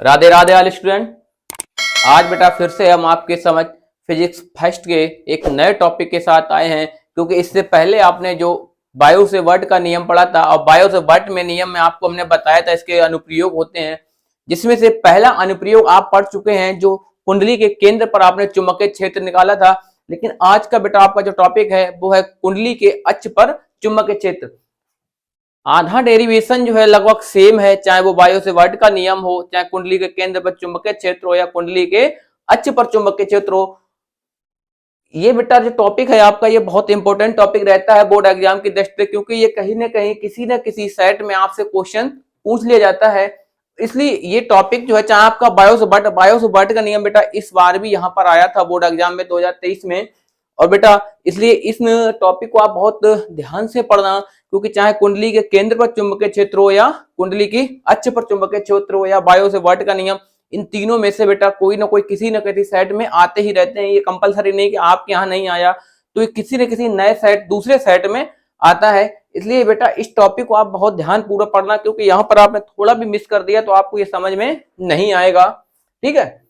Radhe Radhe all student. आज बेटा फिर से हम आपके समझ फिजिक्स फर्स्ट के एक नए टॉपिक के साथ आए हैं, क्योंकि इससे पहले आपने जो बायो से वर्ट का नियम पढ़ा था और बायो से वर्ट में नियम में आपको हमने बताया था इसके अनुप्रयोग होते हैं, जिसमें से पहला अनुप्रयोग आप पढ़ चुके हैं जो कुंडली के केंद्र पर आपने चुंबकीय क्षेत्र निकाला था। लेकिन आज का बेटा आपका जो टॉपिक है वो है कुंडली के अक्ष पर चुंबकीय क्षेत्र। आधा डेरिवेशन जो है लगभग सेम है, चाहे वो बायो से वर्ट का नियम हो, चाहे कुंडली के केंद्र पर चुंबकीय क्षेत्र हो या कुंडली के अक्ष पर चुंबकीय क्षेत्र हो। ये बेटा जो टॉपिक है आपका ये बहुत इंपॉर्टेंट टॉपिक रहता है बोर्ड एग्जाम की दृष्टि से, क्योंकि ये कहीं ना कहीं किसी न किसी सेट में आपसे क्वेश्चन पूछ लिया जाता है। इसलिए ये टॉपिक जो है, चाहे आपका बायो से वर्ट का नियम बेटा इस बार भी यहाँ पर आया था बोर्ड एग्जाम में 2023 में। और बेटा इसलिए इस टॉपिक को आप बहुत ध्यान से पढ़ना, क्योंकि चाहे कुंडली के केंद्र पर चुंबकीय क्षेत्र हो या कुंडली की अक्ष पर चुंबकीय क्षेत्र हो या बायो से वर्ट का नियम, इन तीनों में से बेटा कोई ना कोई किसी न किसी सेट में आते ही रहते हैं। ये कंपलसरी नहीं कि आपके यहाँ नहीं आया तो ये किसी न किसी नए सेट दूसरे सेट में आता है। इसलिए बेटा इस टॉपिक को आप बहुत ध्यान पूर्वक पढ़ना, क्योंकि यहाँ पर आपने थोड़ा भी मिस कर दिया तो आपको ये समझ में नहीं आएगा। ठीक है,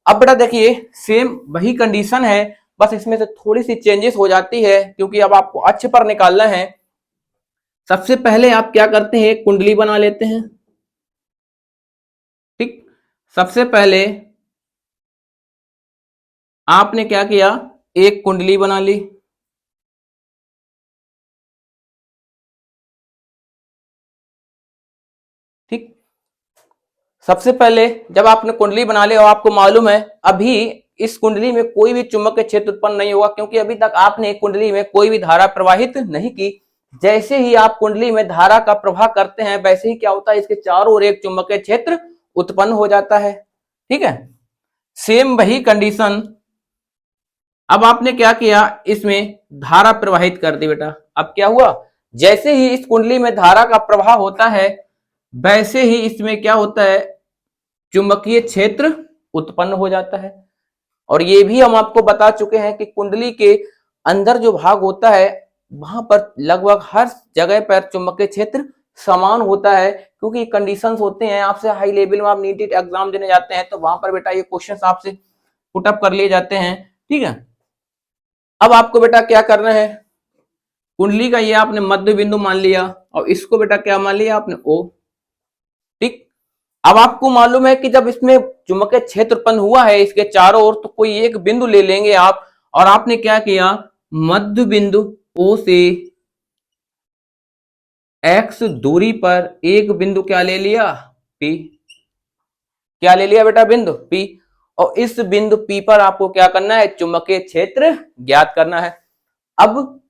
अब बेटा देखिए सेम वही कंडीशन है, बस इसमें से थोड़ी सी चेंजेस हो जाती है, क्योंकि अब आपको अक्ष पर निकालना है। सबसे पहले आप क्या करते हैं, कुंडली बना लेते हैं। ठीक, सबसे पहले आपने क्या किया, एक कुंडली बना ली। ठीक, सबसे पहले जब आपने कुंडली बना ली और आपको मालूम है अभी इस कुंडली में कोई भी चुंबकीय क्षेत्र उत्पन्न नहीं होगा, क्योंकि अभी तक आपने कुंडली में कोई भी धारा प्रवाहित नहीं की। जैसे ही आप कुंडली में धारा का प्रवाह करते हैं वैसे ही क्या होता है, इसके चारों ओर एक चुंबकीय क्षेत्र उत्पन्न हो जाता है। ठीक है, सेम वही कंडीशन अब आपने क्या किया, इसमें धारा प्रवाहित कर दी बेटा। अब क्या हुआ, जैसे ही इस कुंडली में धारा का प्रवाह होता है वैसे ही इसमें क्या होता है, चुंबकीय क्षेत्र उत्पन्न हो जाता है। और ये भी हम आपको बता चुके हैं कि कुंडली के अंदर जो भाग होता है वहां पर लगभग हर जगह पर चुंबकीय क्षेत्र समान होता है, क्योंकि कंडीशंस होते हैं। आपसे हाई लेवल में आप नीट एग्जाम देने जाते हैं तो वहां पर बेटा ये क्वेश्चंस आपसे पुटअप कर लिए जाते हैं। ठीक है, अब आपको बेटा क्या करना है, कुंडली का ये आपने मध्य बिंदु मान लिया और इसको बेटा क्या मान लिया आपने, ओ। ठीक, अब आपको मालूम है कि जब इसमें चुंबकीय क्षेत्र उत्पन्न हुआ है इसके चारों ओर, तो कोई एक बिंदु ले लेंगे आप, और आपने क्या किया, मध्य बिंदु ओ से एक्स दूरी पर एक बिंदु क्या ले लिया, पी। क्या ले लिया बेटा, बिंदु पी। और इस बिंदु पी पर आपको क्या करना है, चुंबकीय क्षेत्र ज्ञात करना है। अब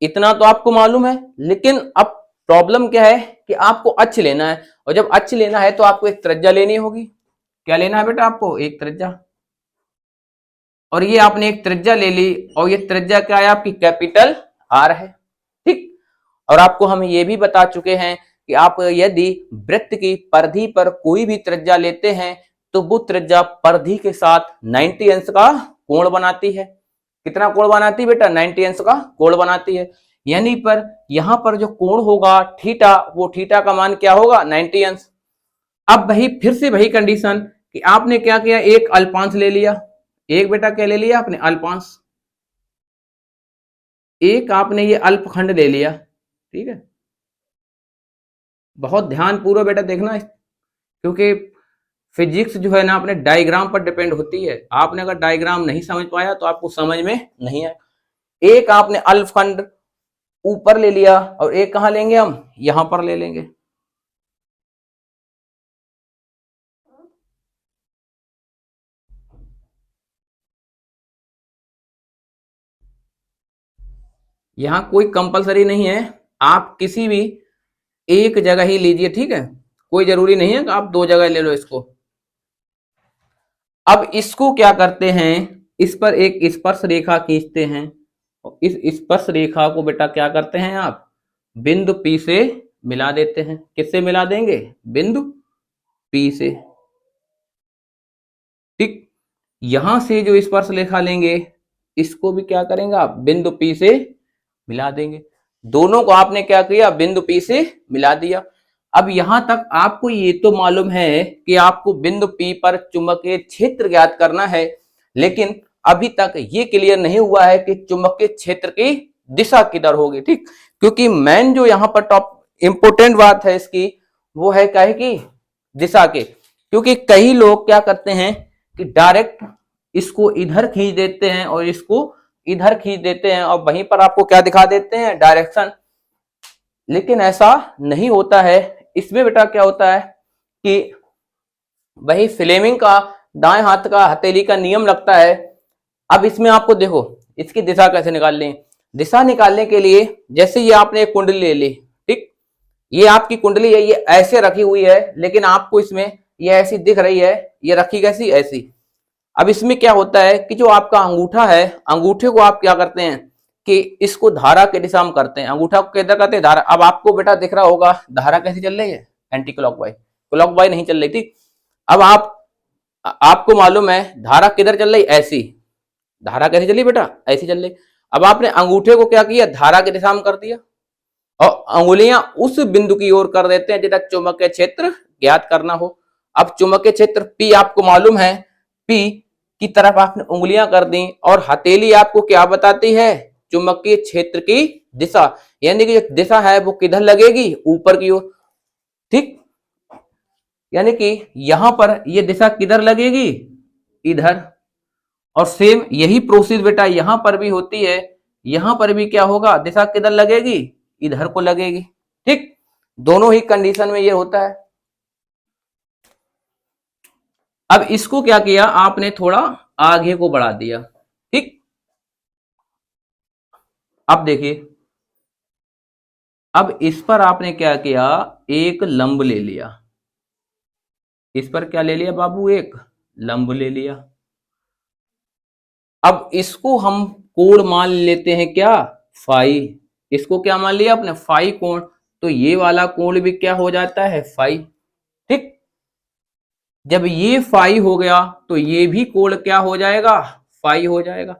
इतना तो आपको मालूम है, लेकिन अब प्रॉब्लम क्या है कि आपको अक्ष लेना है, और जब अक्ष लेना है तो आपको एक त्रिज्या लेनी होगी। क्या लेना है बेटा, आपको एक त्रिज्या। और ये आपने एक त्रिज्या ले ली, और ये त्रिज्या क्या है आपकी, कैपिटल आर है। ठीक, और आपको हम ये भी बता चुके हैं कि आप यदि वृत्त की परिधि पर कोई भी त्रिज्या लेते हैं तो वो त्रिज्या परिधि के साथ 90 अंश का कोण बनाती है। कितना कोण बनाती है बेटा, 90 अंश का कोण बनाती है। यानी पर यहां पर जो कोण होगा थीटा, वो थीटा का मान क्या होगा, 90 अंश। अब वही फिर से वही कंडीशन कि आपने क्या किया, एक अल्पांश ले लिया। एक बेटा क्या ले लिया आपने, अल्पांश। एक आपने ये अल्पखंड ले लिया। ठीक है, बहुत ध्यान पूर्वक बेटा देखना, क्योंकि फिजिक्स जो है ना अपने डायग्राम पर डिपेंड होती है। आपने अगर डायग्राम नहीं समझ पाया तो आपको समझ में नहीं आया। एक आपने अल्पखंड ऊपर ले लिया और एक कहां लेंगे हम, यहां पर ले लेंगे। यहां कोई कंपलसरी नहीं है, आप किसी भी एक जगह ही लीजिए। ठीक है, कोई जरूरी नहीं है कि आप दो जगह ले लो इसको। अब इसको क्या करते हैं, इस पर एक स्पर्श रेखा खींचते हैं, और इस स्पर्श रेखा को बेटा क्या करते हैं आप, बिंदु P से मिला देते हैं। किससे मिला देंगे, बिंदु P से। ठीक, यहां से जो स्पर्श रेखा लेंगे इसको भी क्या करेंगे आप, बिंदु P से मिला देंगे। दोनों को आपने क्या किया, बिंदु P से मिला दिया। अब यहां तक आपको ये तो मालूम है कि आपको बिंदु P पर चुंबकीय क्षेत्र ज्ञात करना है, लेकिन अभी तक ये क्लियर नहीं हुआ है कि चुंबकीय क्षेत्र की दिशा किधर होगी। ठीक, क्योंकि मेन जो यहाँ पर टॉप इंपोर्टेंट बात है इसकी, वो है क्या है कि दिशा के। क्योंकि कई लोग क्या करते हैं कि डायरेक्ट इसको इधर खींच देते हैं और इसको इधर खींच देते हैं और वहीं पर आपको क्या दिखा देते हैं, डायरेक्शन। लेकिन ऐसा नहीं होता है। इसमें बेटा क्या होता है कि वही फ्लेमिंग का दाएं हाथ का हथेली का नियम लगता है। अब इसमें आपको देखो इसकी दिशा कैसे निकाल लें। दिशा निकालने के लिए जैसे ये आपने एक कुंडली ले ली, ठीक, ये आपकी कुंडली है, ये ऐसे रखी हुई है, लेकिन आपको इसमें ये ऐसी दिख रही है, ये रखी कैसी, ऐसी। अब इसमें क्या होता है कि जो आपका अंगूठा है, अंगूठे को आप क्या करते हैं कि इसको धारा के दिशा में करते हैं, अंगूठा को किधर करते हैं, धारा। अब आपको बेटा दिख रहा होगा धारा कैसी चल रही है, एंटी क्लॉकवाइज, क्लॉकवाइज नहीं चल रही थी। अब आपको मालूम है धारा किधर चल रही, ऐसी। धारा कैसे चली बेटा, ऐसी चल रही। अब आपने अंगूठे को क्या किया, धारा की दिशा में कर दिया और अंगुलियां उस बिंदु की ओर कर देते हैं जिधर चुंबकीय क्षेत्र ज्ञात करना हो। अब चुंबकीय क्षेत्र P आपको मालूम है, P की तरफ आपने उंगलियां कर दी और हथेली आपको क्या बताती है, चुंबकीय क्षेत्र की दिशा, यानी कि जो दिशा है वो किधर लगेगी, ऊपर की ओर। ठीक, यानी कि यहां पर ये दिशा किधर लगेगी, इधर। और सेम यही प्रोसेस बेटा यहां पर भी होती है, यहां पर भी क्या होगा, दिशा किधर लगेगी, इधर को लगेगी। ठीक, दोनों ही कंडीशन में ये होता है। अब इसको क्या किया आपने, थोड़ा आगे को बढ़ा दिया। ठीक, अब देखिए, अब इस पर आपने क्या किया, एक लंब ले लिया। इस पर क्या ले लिया बाबू, एक लंब ले लिया। अब इसको हम कोण मान लेते हैं क्या, फाई। इसको क्या मान लिया आपने, फाई कोण। तो ये वाला कोण भी क्या हो जाता है, फाई। ठीक, जब ये फाई हो गया तो ये भी कोण क्या हो जाएगा, फाई हो जाएगा।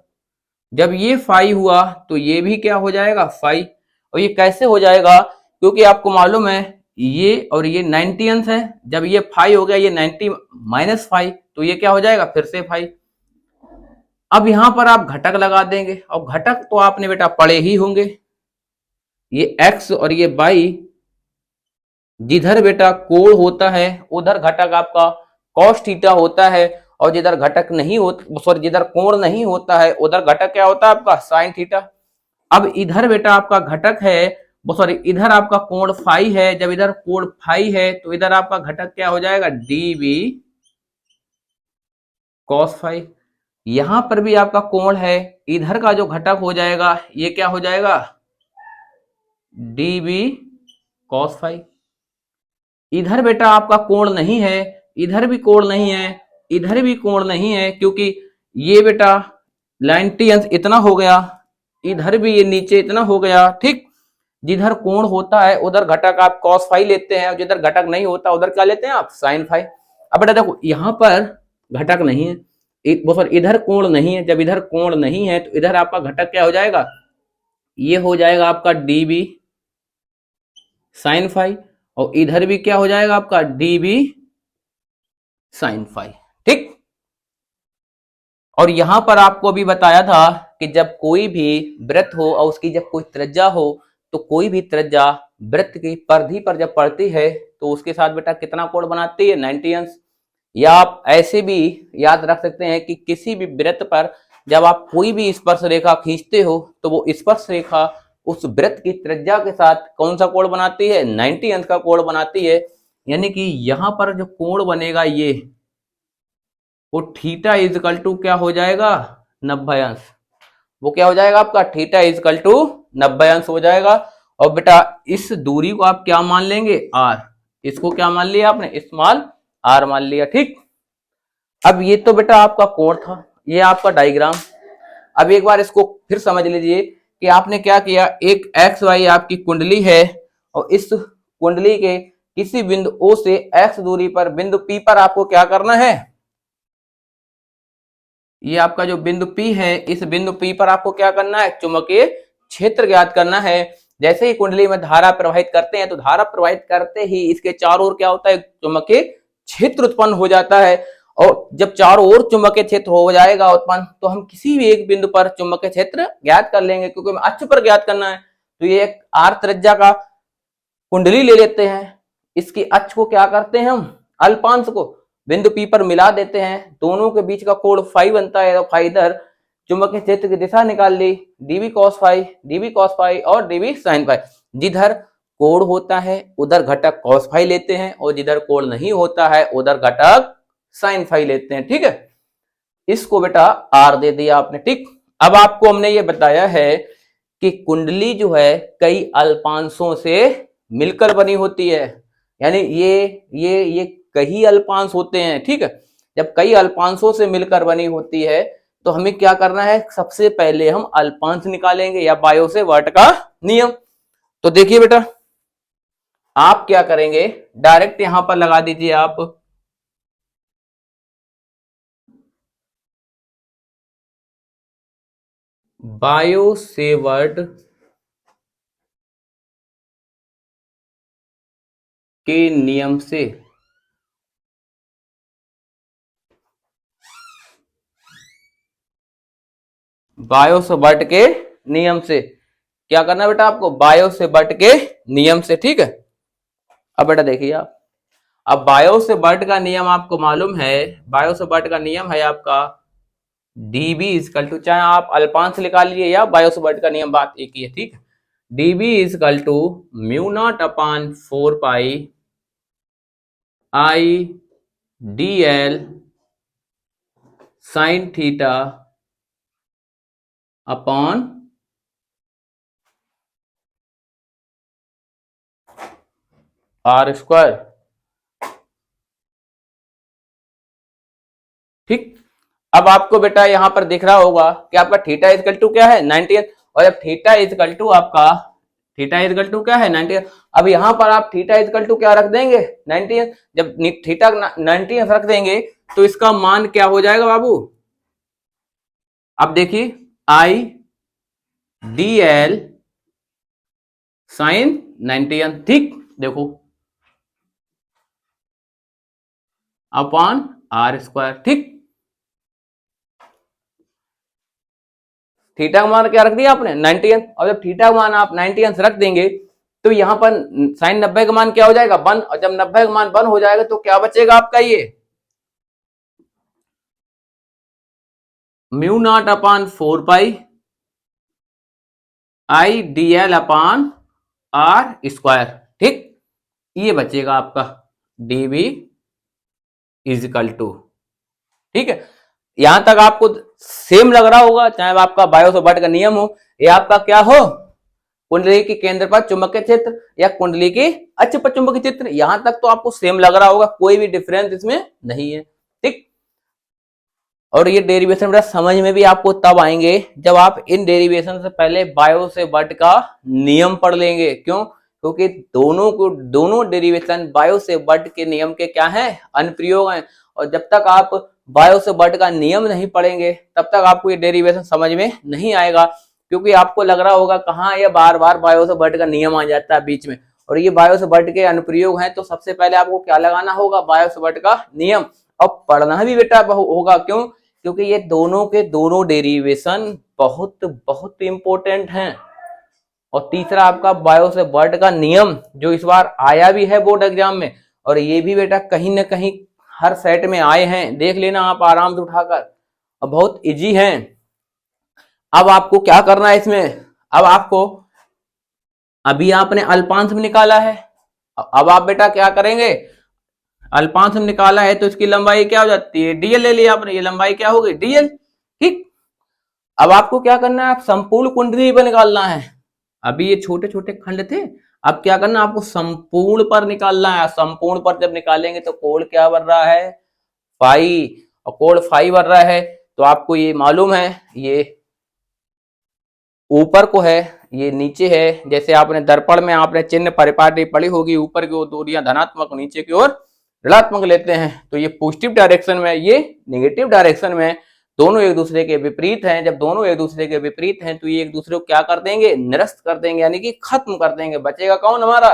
जब ये फाई हुआ तो ये भी क्या हो जाएगा, फाई। और ये कैसे हो जाएगा, क्योंकि आपको मालूम है ये और ये 90 अंश है। जब ये फाई हो गया, ये 90 माइनस फाई, तो ये क्या हो जाएगा, फिर से फाई। अब यहां पर आप घटक लगा देंगे और घटक तो आपने बेटा पढ़े ही होंगे, ये x और ये y। जिधर बेटा कोण होता है उधर घटक आपका cos थीटा होता है, और जिधर घटक नहीं होता, सॉरी, जिधर कोण नहीं होता है उधर घटक क्या होता है आपका, साइन थीटा। अब इधर बेटा आपका घटक है, सॉरी, इधर आपका कोण फाई है। जब इधर कोण फाई है तो इधर आपका घटक क्या हो जाएगा, dv cos फाई। यहां पर भी आपका कोण है, इधर का जो घटक हो जाएगा ये क्या हो जाएगा, dv cos फाई। इधर बेटा आपका कोण नहीं है, इधर भी कोण नहीं है, इधर भी कोण नहीं है, क्योंकि ये बेटा 90 अंश इतना हो गया, इधर भी ये नीचे इतना हो गया। ठीक, जिधर कोण होता है उधर घटक आप cos फाई लेते हैं और जिधर घटक नहीं होता उधर क्या लेते हैं आप, sin फाई। अब बेटा देखो यहां पर घटक नहीं है, इधर कोण नहीं है। जब इधर कोण नहीं है तो इधर आपका घटक क्या हो जाएगा, ये हो जाएगा आपका db sin फाई, और इधर भी क्या हो जाएगा आपका db sin फाई। ठीक, और यहां पर आपको भी बताया था कि जब कोई भी वृत्त हो और उसकी जब कोई त्रिज्या हो, तो कोई भी त्रिज्या वृत्त की परिधि पर जब पड़ती है तो उसके साथ बेटा कितना कोण बनाती है, 90 अंश। या आप ऐसे भी याद रख सकते हैं कि किसी भी वृत्त पर जब आप कोई भी स्पर्श रेखा खींचते हो तो वो स्पर्श रेखा उस वृत्त की त्रिज्या के साथ कौन सा कोण बनाती है, 90 अंश का कोण बनाती है। यानी कि यहां पर जो कोण बनेगा ये, वो थीटा इजकल टू क्या हो जाएगा, 90 अंश। वो क्या हो जाएगा आपका, थीटा इजकल टू 90 अंश हो जाएगा। और बेटा इस दूरी को आप क्या मान लेंगे, r। इसको क्या मान लिया आपने, स्मॉल r मान लिया। ठीक, अब ये तो बेटा आपका कोण था, ये आपका डायग्राम। अब एक बार इसको फिर समझ लीजिए कि आपने क्या किया, एक एक्स वाई आपकी कुंडली है और इस कुंडली के किसी बिंदु O से x दूरी पर बिंदु P पर आपको क्या करना है, ये आपका जो बिंदु P है, इस बिंदु P पर आपको क्या करना है, चुंबकीय क्षेत्र ज्ञात करना है। जैसे ही कुंडली में धारा प्रवाहित करते हैं तो धारा प्रवाहित करते ही इसके चारों ओर क्या होता है, चुंबकीय क्षेत्र उत्पन्न हो जाता है। और जब चारों ओर चुंबकीय क्षेत्र हो जाएगा उत्पन्न तो हम किसी भी एक बिंदु पर चुंबकीय क्षेत्र ज्ञात कर लेंगे, क्योंकि हमें अक्ष पर ज्ञात करना है। तो ये एक आर त्रिज्या का कुंडली ले लेते हैं, इसकी अक्ष को क्या करते हैं हम, अल्पांश को बिंदु पी पर मिला देते हैं, दोनों के बीच का कोण फाई बनता है। तो फाई इधर चुंबकीय क्षेत्र की दिशा निकाल ली, डीबी कॉस फाई और डीबी साइन फाई। जिधर कोण होता है उधर घटक कॉस फाई लेते हैं और जिधर कोण नहीं होता है उधर घटक साइन फाई लेते हैं। ठीक है, इसको बेटा आर दे दिया आपने। ठीक, अब आपको हमने ये बताया है कि कुंडली जो है कई अल्पांशों से मिलकर बनी होती है, यानी ये कई अल्पांश होते हैं। ठीक है, जब कई अल्पांशों से मिलकर बनी होती है तो हमें क्या करना है, सबसे पहले हम अल्पांश निकालेंगे या बायो से वर्ट का नियम। तो देखिए बेटा, आप क्या करेंगे, डायरेक्ट यहां पर लगा दीजिए आप बायो सेवर्ट के नियम से बायो सेवर्ट के नियम से क्या करना है बेटा आपको, बायो सेवर्ट के नियम से। ठीक है, अब बेटा देखिए आप, अब बायो सेवर्ट का नियम आपको मालूम है, बायो सेवर्ट का नियम है आपका dB इजकल टू, चाहे आप अल्पांश निकाल लीजिए या बायो सेवर्ट का नियम, बात एक ही है। ठीक है, dB equal to mu naught upon 4 pi I dl sine theta upon R square. ठीक, अब आपको बेटा यहां पर दिख रहा होगा कि आपका थीटा इजकल टू क्या है, 90, और जब थीटा इजकल टू आपका थीटा इजकल टू क्या है, 90। अब यहां पर आप थीटा इजकल टू क्या रख देंगे, 90। जब थीटा 90 रख देंगे तो इसका मान क्या हो जाएगा बाबू, अब देखिए आई डी एल साइन 90। ठीक, देखो अपॉन आर स्क्वायर। ठीक, थीटा का मान क्या रख दिया आपने, 90, और जब थीटा का मान आप 90 रख देंगे तो यहां पर साइन 90 का मान क्या हो जाएगा, 1, और जब 90 का मान 1 हो जाएगा तो क्या बचेगा आपका, ये mu naught upon 4 pi I D L upon R square. ठीक, ये बचेगा आपका dB इजिकल टू। ठीक है, यहां तक आपको सेम लग रहा होगा, चाहे आपका बायो सेवर्ट का नियम हो या आपका क्या हो, कुंडली के केंद्र पर चुंबकीय क्षेत्र या कुंडली के अक्ष पर चुंबकीय क्षेत्र, यहां तक तो आपको सेम लग रहा होगा, कोई भी डिफरेंस इसमें नहीं है। ठीक, और ये डेरिवेशन बेटा समझ में भी आपको तब आएंगे जब आप इन डेरिवेशन से पहले बायो सेवर्ट का नियम पढ़ लेंगे। क्यों, क्योंकि दोनों डेरिवेशन बायो सेवर्ट के नियम के क्या है, अनुप्रयोग हैं। और जब तक आप बायो सेवर्ट का नियम नहीं पढ़ेंगे तब तक आपको ये डेरिवेशन समझ में नहीं आएगा, क्योंकि आपको लग रहा होगा कहाँ ये बार बार बायो सेवर्ट का नियम आ जाता है बीच में, और ये बायो सेवर्ट के अनुप्रयोग हैं। तो सबसे पहले आपको क्या लगाना होगा, बायो सेवर्ट का नियम, और पढ़ना भी बेटा होगा। क्यों, क्योंकि ये दोनों के दोनों डेरिवेशन बहुत बहुत इंपॉर्टेंट हैं। और तीसरा आपका बायो सेवर्ट का नियम जो इस बार आया भी है बोर्ड एग्जाम में, और ये भी बेटा कहीं ना कहीं हर सेट में आए हैं, देख लेना आप आराम से उठाकर, और बहुत इजी हैं। अब आपको क्या करना है इसमें, अब आपको अभी आपने अल्पांश में निकाला है, अब आप बेटा क्या करेंगे, अल्पांश में निकाला है तो इसकी लंबाई क्या हो जाती है, डीएल ले लिया आपने, ये लंबाई क्या हो गई, डीएल। ठीक, अब आपको क्या करना है, आप संपूर्ण कुंडली पर निकालना है। अभी ये छोटे छोटे खंड थे, अब क्या करना, आपको संपूर्ण पर निकालना है। संपूर्ण पर जब निकालेंगे तो कोण क्या बन रहा है, फाई, और कोण फाई बन रहा है। तो आपको ये मालूम है, ये ऊपर को है, ये नीचे है। जैसे आपने दर्पण में आपने चिन्ह परिपाटी पढ़ी होगी, ऊपर की ओर दूरियां धनात्मक, नीचे की ओर ऋणात्मक लेते हैं। तो ये पॉजिटिव डायरेक्शन में, ये नेगेटिव डायरेक्शन में, दोनों एक दूसरे के विपरीत हैं। जब दोनों एक दूसरे के विपरीत हैं तो ये एक दूसरे को क्या कर देंगे, निरस्त कर देंगे, यानी कि खत्म कर देंगे। बचेगा कौन हमारा,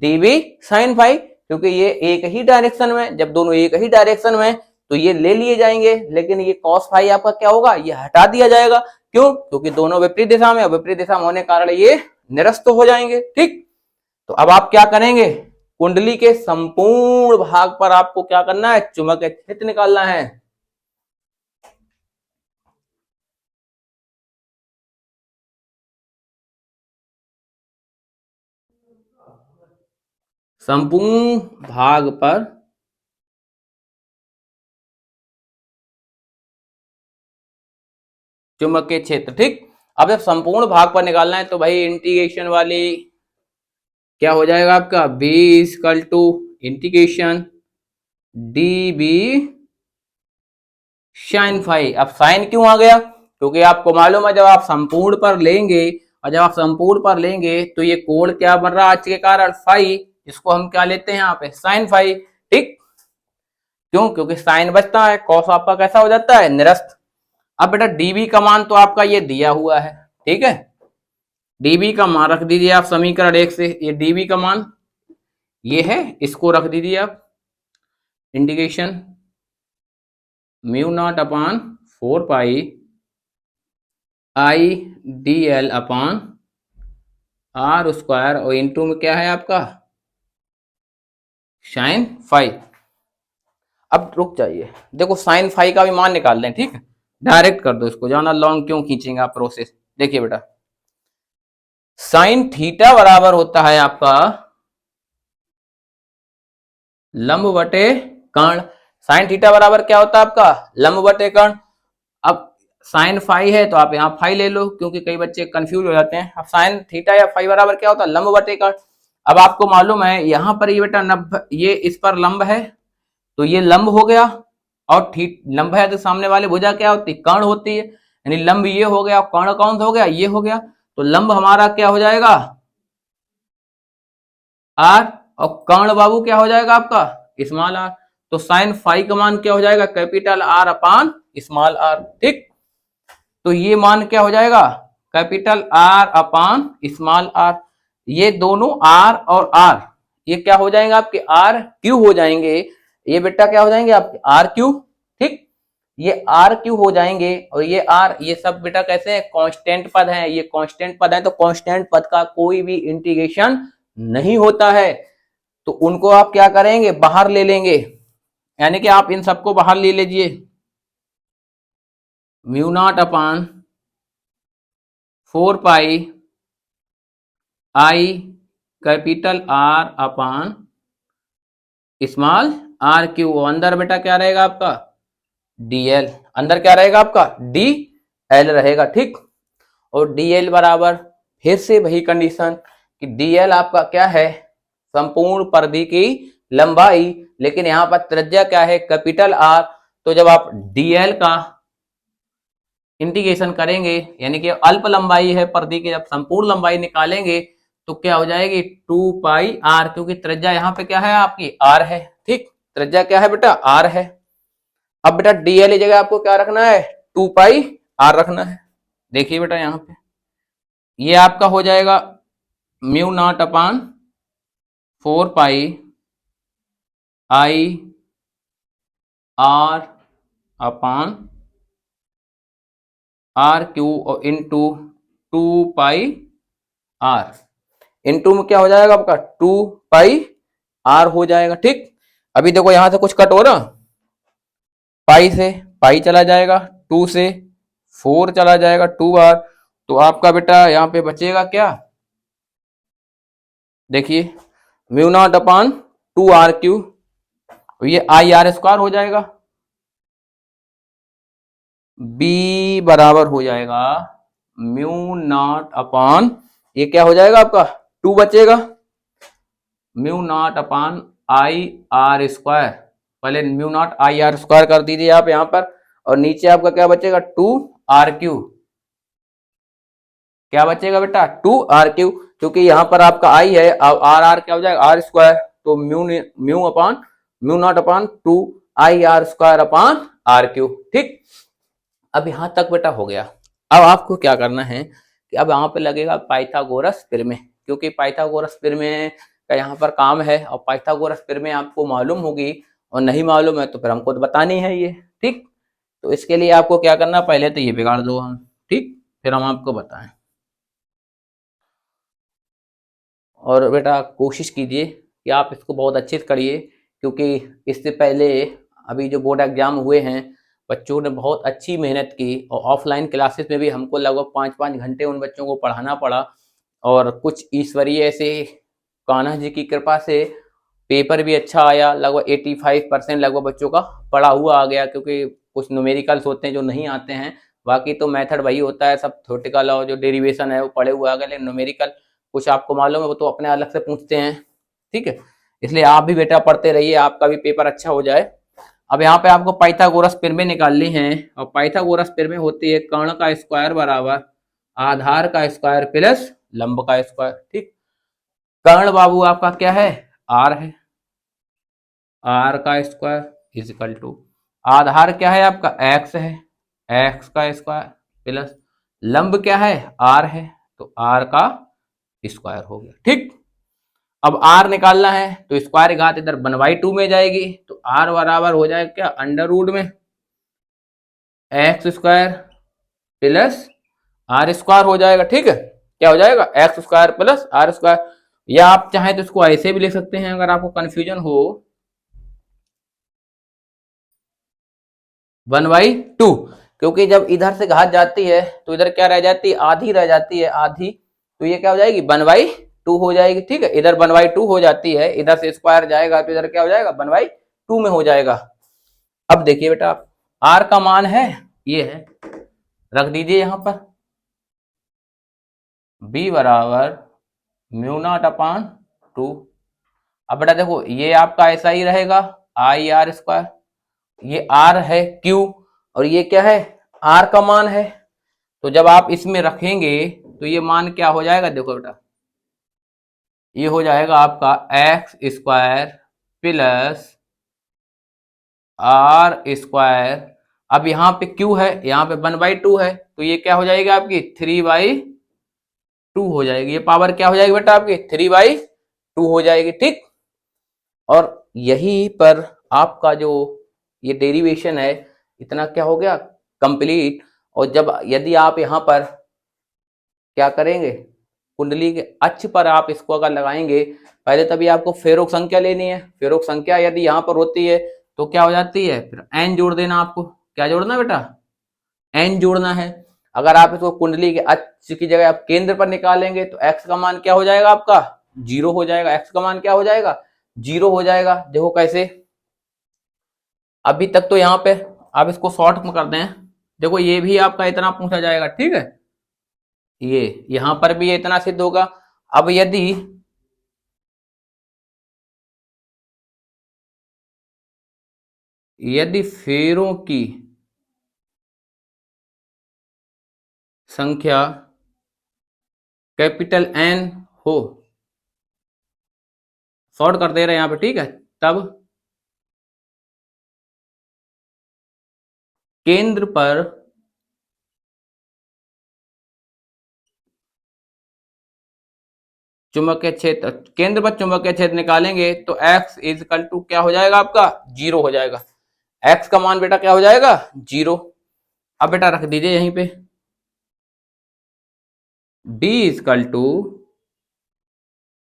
db sin फाई, क्योंकि ये एक ही डायरेक्शन में, जब दोनों एक ही डायरेक्शन में तो ये ले लिए जाएंगे, लेकिन ये cos फाई आपका क्या होगा, ये हटा दिया जाएगा। क्यों, क्योंकि दोनों विपरीत दिशा में, विपरीत दिशा में होने के कारण ये निरस्त हो जाएंगे। ठीक, तो अब आप क्या करेंगे, कुंडली के संपूर्ण भाग पर आपको क्या करना है, चुंबकीय क्षेत्र निकालना है। संपूर्ण भाग पर चुंबकीय क्षेत्र। ठीक, अब जब संपूर्ण भाग पर निकालना है तो भाई इंटीग्रेशन वाली क्या हो जाएगा आपका, b equal to integration db sin phi. अब साइन क्यों आ गया, क्योंकि आपको मालूम है जब आप संपूर्ण पर लेंगे, और जब आप संपूर्ण पर लेंगे तो ये कोण क्या बन रहा है आज के कारण, फाई, इसको हम क्या लेते हैं यहाँ पे, साइन फाई। ठीक, क्यों, क्योंकि साइन बचता है, कॉस आपका कैसा हो जाता है, निरस्त। अब बेटा डीबी का मान तो आपका ये दिया हुआ है, ठीक है, डीबी का मान रख दीजिए आप समीकरण 1 से, ये डीबी का मान ये है, इसको रख दीजिए आप integration mu naught upon 4 pi I D L upon R square, और इंटू में क्या है आपका साइन फाई। अब रुक जाइए, देखो साइन फाई का भी मान निकाल दें, ठीक है, डायरेक्ट कर दो इसको, जाना लॉन्ग क्यों खींचेंगे आप प्रोसेस। देखिए बेटा, साइन थीटा बराबर होता है आपका लंब बटे कर्ण। साइन थीटा बराबर क्या होता है आपका, लंब बटे कर्ण। अब साइन फाई है तो आप यहाँ फाई ले लो, क्योंकि कई बच्चे कंफ्यूज हो जाते हैं। अब साइन थीटा या फाई बराबर क्या होता है, लंब बटे कर्ण। अब आपको मालूम है यहाँ पर ये बेटा 90, ये इस पर लंब है तो ये लंब हो गया, और लंब है तो सामने वाले भुजा क्या होती है, कर्ण होती है, यानी लंब ये हो गया, कर्ण कौन सा हो गया, ये हो गया। तो लंब हमारा क्या हो जाएगा, आर, और कर्ण बाबू क्या हो जाएगा आपका, स्मॉल आर। तो साइन फाई का मान क्या हो जाएगा, capital R upon small R. ठीक, तो ये मान क्या हो जाएगा, capital R upon small R. ये दोनों आर और आर ये क्या हो जाएंगे आपके, आर क्यू हो जाएंगे। ये बेटा क्या हो जाएंगे आपके, आर क्यू। ठीक, ये आर क्यू हो जाएंगे, और ये आर, ये सब बेटा कैसे हैं, कांस्टेंट पद हैं, ये कांस्टेंट पद हैं। तो कांस्टेंट पद का कोई भी इंटीग्रेशन नहीं होता है, तो उनको आप क्या करेंगे, बाहर ले लेंगे, यानी कि आप इन सबको बाहर ले लीजिए। Mu naught upon 4 pi I capital R upon small R cube. अंदर बेटा क्या रहेगा आपका, डीएल, अंदर क्या रहेगा आपका, डी एल रहेगा। ठीक, और डीएल बराबर फिर से वही कंडीशन कि डीएल आपका क्या है, संपूर्ण परिधि की लंबाई, लेकिन यहां पर त्रिज्या क्या है, कैपिटल आर। तो जब आप डीएल का इंटीग्रेशन करेंगे, यानी कि अल्प लंबाई है परिधि की, जब संपूर्ण लंबाई निकालेंगे तो क्या हो जाएगी, 2 पाई आर, क्योंकि त्रिज्या यहाँ पे क्या है आपकी, आर है। ठीक, त्रिज्या क्या है बेटा, आर है। अब बेटा डीएल की जगह आपको क्या रखना है, 2 पाई आर रखना है। देखिए बेटा यहाँ पे ये आपका हो जाएगा mu naught upon 4 pi I R upon R cube और इंटू 2 पाई आर, इंटू में क्या हो जाएगा आपका 2 पाई आर हो जाएगा। ठीक, अभी देखो यहां से कुछ कट हो रहा, पाई से पाई चला जाएगा, 2 से 4 चला जाएगा, 2 आर। तो आपका बेटा यहाँ पे बचेगा क्या, देखिए mu naught upon 2 R cube, ये आई आर स्क्वायर हो जाएगा, बी बराबर हो जाएगा म्यू नॉट अपान, ये क्या हो जाएगा आपका 2 बचेगा, mu naught upon I R square. पहले mu naught I R square कर दीजिए आप यहां पर, और नीचे आपका क्या बचेगा 2 आर क्यू। क्या बचेगा बेटा 2 आर क्यू, क्योंकि यहां पर आपका आई है, अब आर आर क्या हो जाएगा आर स्क्वायर, तो mu naught upon 2 I R square upon R cube. ठीक, अब यहाँ तक बेटा हो गया। अब आपको क्या करना है कि अब यहाँ पे लगेगा पाइथागोरस प्रमेय, क्योंकि पाइथागोरस प्रमेय का यहाँ पर काम है, और पाइथागोरस प्रमेय आपको मालूम होगी, और नहीं मालूम है तो फिर हमको तो बतानी है ये, ठीक। तो इसके लिए आपको क्या करना, पहले तो ये बिगाड़ दो हम, ठीक, फिर हम आपको बताएं। और बेटा कोशिश कीजिए कि आप इसको बहुत अच्छे से करिए, क्योंकि इससे पहले अभी जो बोर्ड एग्जाम हुए हैं, बच्चों ने बहुत अच्छी मेहनत की, और ऑफलाइन क्लासेस में भी हमको लगभग 5-5 घंटे उन बच्चों को पढ़ाना पड़ा, और कुछ ईश्वरीय से कान्हा जी की कृपा से पेपर भी अच्छा आया, लगभग 85% लगभग बच्चों का पढ़ा हुआ आ गया, क्योंकि कुछ न्यूमेरिकल्स होते हैं जो नहीं आते हैं, बाकी तो मेथड वही होता है, सब थ्योरेटिकल और जो डेरिवेशन है वो पढ़े हुए आ गए, लेकिन न्यूमेरिकल कुछ आपको मालूम है वो तो अपने अलग से पूछते हैं, ठीक है। इसलिए आप भी बेटा पढ़ते रहिए, आपका भी पेपर अच्छा हो जाए। अब यहाँ पे आपको पाइथागोरस प्रमेय निकालनी है, और पाइथागोरस प्रमेय होती है कर्ण का स्क्वायर बराबर आधार का स्क्वायर प्लस लंब का स्क्वायर, ठीक। कर्ण बाबू आपका क्या है, आर है, आर का स्क्वायर इज इक्वल टू आधार क्या है आपका, एक्स है, एक्स का स्क्वायर प्लस लंब क्या है, आर है, तो आर का स्क्वायर हो गया, ठीक। अब आर निकालना है तो स्क्वायर घात इधर 1/2 में जाएगी, तो आर बराबर हो जाएगा क्या, अंडर रूट में X square plus R square हो जाएगा, ठीक है। क्या हो जाएगा, X square plus R square, या आप चाहें तो इसको ऐसे भी लिख सकते हैं अगर आपको कंफ्यूजन हो, 1/2, क्योंकि जब इधर से घात जाती है तो इधर क्या रह जाती है, आधी रह जाती है, आधी, तो ये क्या हो जाएगी 1/2 हो जाएगी, ठीक है। इधर 1/2 हो जाती है, इधर से स्क्वायर जाएगा तो इधर क्या हो जाएगा 1/2 में हो जाएगा। अब देखिए बेटा, आर का मान है, ये है, रख दीजिए यहां पर, बी बराबर μ0/2। अब बेटा देखो ये आपका ऐसा ही रहेगा, आई आर स्क्वायर, ये आर है क्यू, और ये क्या है, आर का मान है, तो जब आप इसमें रखेंगे तो ये मान क्या हो जाएगा, देखो बेटा ये हो जाएगा आपका X square plus R square. अब यहाँ पे क्यू है, यहाँ पे 1/2 है, तो ये क्या हो जाएगी आपकी 3/2 हो जाएगी, ये पावर क्या हो जाएगी बेटा आपकी 3/2 हो जाएगी, ठीक। और यही पर आपका जो ये डेरिवेशन है इतना क्या हो गया कंप्लीट। और जब यदि आप यहाँ पर क्या करेंगे, कुंडली के अक्ष पर आप इसको अगर लगाएंगे, पहले तभी आपको फेरोक संख्या लेनी है, फेरोक संख्या यदि यहाँ पर होती है तो क्या हो जाती है, फिर एन जोड़ देना, आपको क्या जोड़ना बेटा, एन जोड़ना है। अगर आप इसको कुंडली के अक्ष की जगह आप केंद्र पर निकालेंगे तो एक्स का मान क्या हो जाएगा आपका 0 हो जाएगा, एक्स का मान क्या हो जाएगा 0 हो जाएगा। देखो कैसे, अभी तक तो यहाँ पे आप इसको शॉर्ट में कर दें, देखो ये भी आपका इतना पूछा जाएगा, ठीक है, ये यहां पर भी ये इतना सिद्ध होगा। अब यदि फेरों की संख्या कैपिटल एन हो, शॉर्ट कर दे रहे हैं यहां पे, ठीक है, तब केंद्र पर चुंबकीय क्षेत्र, केंद्र पर चुंबकीय क्षेत्र निकालेंगे तो x इज इक्वल टू क्या हो जाएगा आपका 0 हो जाएगा, x का मान बेटा क्या हो जाएगा 0। अब बेटा रख दीजिए यहीं पे, d is equal to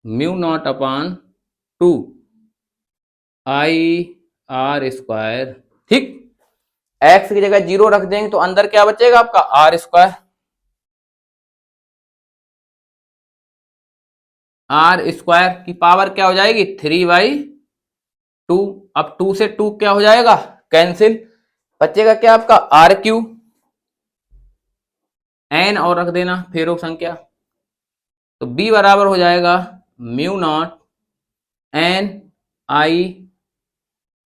μ0/2 I R square, ठीक। x की जगह 0 रख देंगे तो अंदर क्या बचेगा आपका आर स्क्वायर, आर स्क्वायर की पावर क्या हो जाएगी 3/2। अब 2 से 2 क्या हो जाएगा कैंसिल, बचेगा क्या आपका आर क्यू, एन और रख देना फेरों संख्या, तो बी बराबर हो जाएगा μ0 एन आई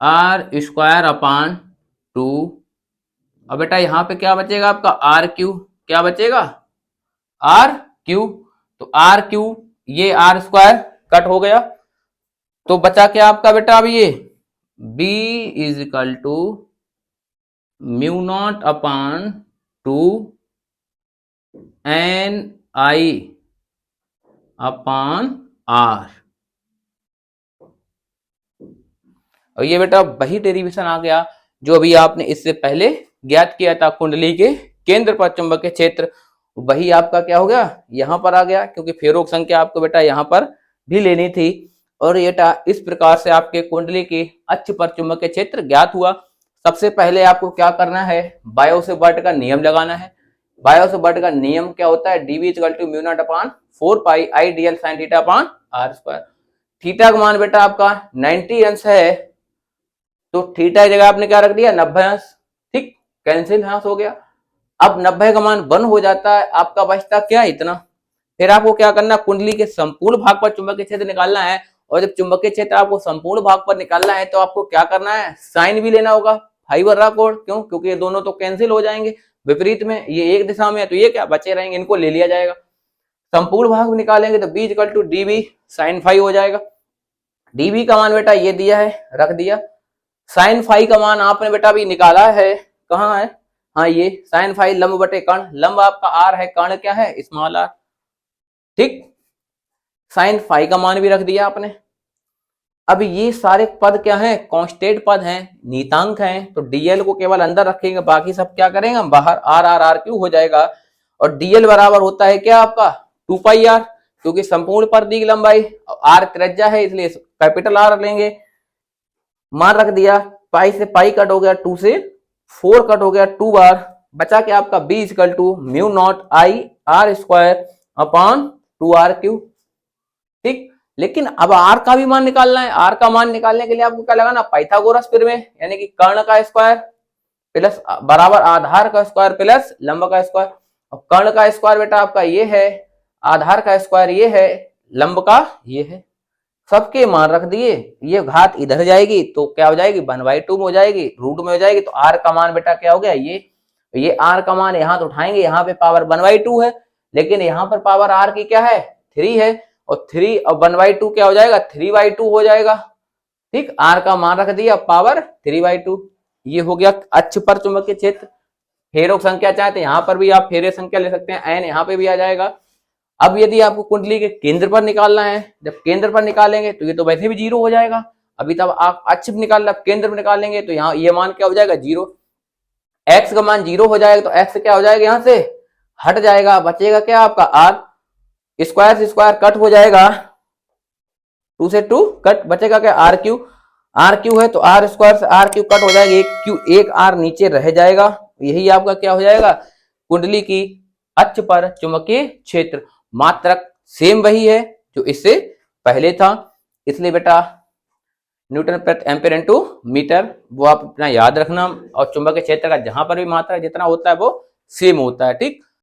आर स्क्वायर/2। अब बेटा यहां पे क्या बचेगा आपका आर क्यू, क्या बचेगा आर क्यू, तो आर क्यू ये आर स्क्वायर कट हो गया, तो बचा क्या आपका बेटा अब ये b is equal to mu naught upon 2 N I upon R. और ये बेटा वही डेरिवेशन आ गया जो अभी आपने इससे पहले ज्ञात किया था, कुंडली के केंद्र पर चुंबकीय क्षेत्र, वही आपका क्या हो गया, यहां पर आ गया, क्योंकि फेरों की संख्या आपको बेटा यहां पर भी लेनी थी। और ये इस प्रकार से आपके कुंडली की अक्ष पर चुंबकीय क्षेत्र ज्ञात हुआ। सबसे पहले आपको क्या करना है, बायो से वर्ट का नियम लगाना है। बायो से वर्ट का नियम क्या होता है, dv equal to mu naught upon 4 pi I dl sin theta upon R square. थीटा का मान बेटा आपका 90 अंश है, तो थीटा की जगह आपने क्या रख दिया, 90 अंश। ठीक, कैंसिल अंश हो गया। अब 90 का मान 1 हो जाता है, आपका बचता क्या, इतना। फिर आपको क्या करना, कुंडली के संपूर्ण भाग पर चुंबकीय क्षेत्र निकालना है। और जब चुंबकीय क्षेत्र आपको संपूर्ण भाग पर निकालना है तो आपको क्या करना है, साइन भी लेना होगा, फाइबर रहा कोड, क्यों, क्योंकि ये दोनों तो कैंसिल हो जाएंगे विपरीत में, ये एक दिशा में है तो ये क्या बचे रहेंगे, इनको ले लिया जाएगा। संपूर्ण भाग निकालेंगे तो b equal to dv sine five हो जाएगा। dv का मान बेटा ये दिया है, रख दिया। साइन फाइव का मान आपने बेटा अभी निकाला है, कहाँ है, हाँ ये साइन फाइव लंब बटे कर्ण, लंब आपका आर है, कर्ण क्या है, स्मॉल आर। ठीक, साइन फाइव का मान भी रख दिया आपने। अब ये सारे पद क्या हैं, कांस्टेंट पद हैं, नीतांक हैं, तो डीएल को केवल अंदर रखेंगे, बाकी सब क्या करेंगे हम बाहर, आर आर आर क्यू हो जाएगा। और डीएल बराबर होता है क्या आपका 2 पाई आर, क्योंकि संपूर्ण परिधि की लंबाई, आर त्रिज्या है इसलिए कैपिटल आर लेंगे। मान रख दिया, पाई से पाई कट हो गया, 2 से 4 कट हो गया, 2 बार बचा क्या आपका b equal to mu naught I R square upon 2 R cube. ठीक, लेकिन अब आर का भी मान निकालना है। आर का मान निकालने के लिए आपको क्या लगाना, पाइथागोरस प्रमेय, यानी कि कर्ण का स्क्वायर प्लस बराबर आधार का स्क्वायर प्लस लंब का स्क्वायर। और कर्ण का स्क्वायर बेटा आपका ये है, आधार का स्क्वायर ये है, लंब का ये है, सबके मान रख दिए। ये घात इधर जाएगी तो क्या हो जाएगी, 1/2 में हो जाएगी, रूट में हो जाएगी। तो आर का मान बेटा क्या हो गया, ये आर का मान यहाँ तो उठाएंगे, यहाँ पे पावर 1/2 है, लेकिन यहाँ पर पावर आर की क्या है, 3 है, और 3 और 1/2 क्या हो जाएगा, 3/2 हो जाएगा। ठीक, आर का मान रख दिया, पावर 3/2। ये हो गया अक्ष पर चुंबकीय क्षेत्र। फेरों की संख्या चाहते हैं यहाँ पर भी आप फेरे संख्या ले सकते हैं, एन यहाँ पे भी आ जाएगा। अब यदि आपको कुंडली के केंद्र पर निकालना है, जब केंद्र पर निकालेंगे तो ये तो वैसे भी 0 हो जाएगा। अभी तब आप अक्ष निकाल केंद्र में निकालेंगे तो यहाँ ये मान क्या हो जाएगा, 0। एक्स का मान 0 हो जाएगा तो एक्स क्या हो जाएगा, यहाँ से हट जाएगा, बचेगा क्या आपका आर। स्क्वायर से स्क्वायर कट हो जाएगा, 2 से 2 कट, बचेगा क्या आर क्यू। आर क्यू है तो आर स्क्वायर से आर क्यू कट हो जाएगा, एक क्यू एक आर नीचे रह जाएगा। यही आपका क्या हो जाएगा, कुंडली की अक्ष पर चुंबकीय क्षेत्र। मात्रक सेम वही है जो इससे पहले था, इसलिए बेटा न्यूटन प्रति एम्पीयर इनटू मीटर वो आप अपना याद रखना। और चुंबकीय क्षेत्र का जहां पर भी मात्रा जितना होता है वो सेम होता है। ठीक,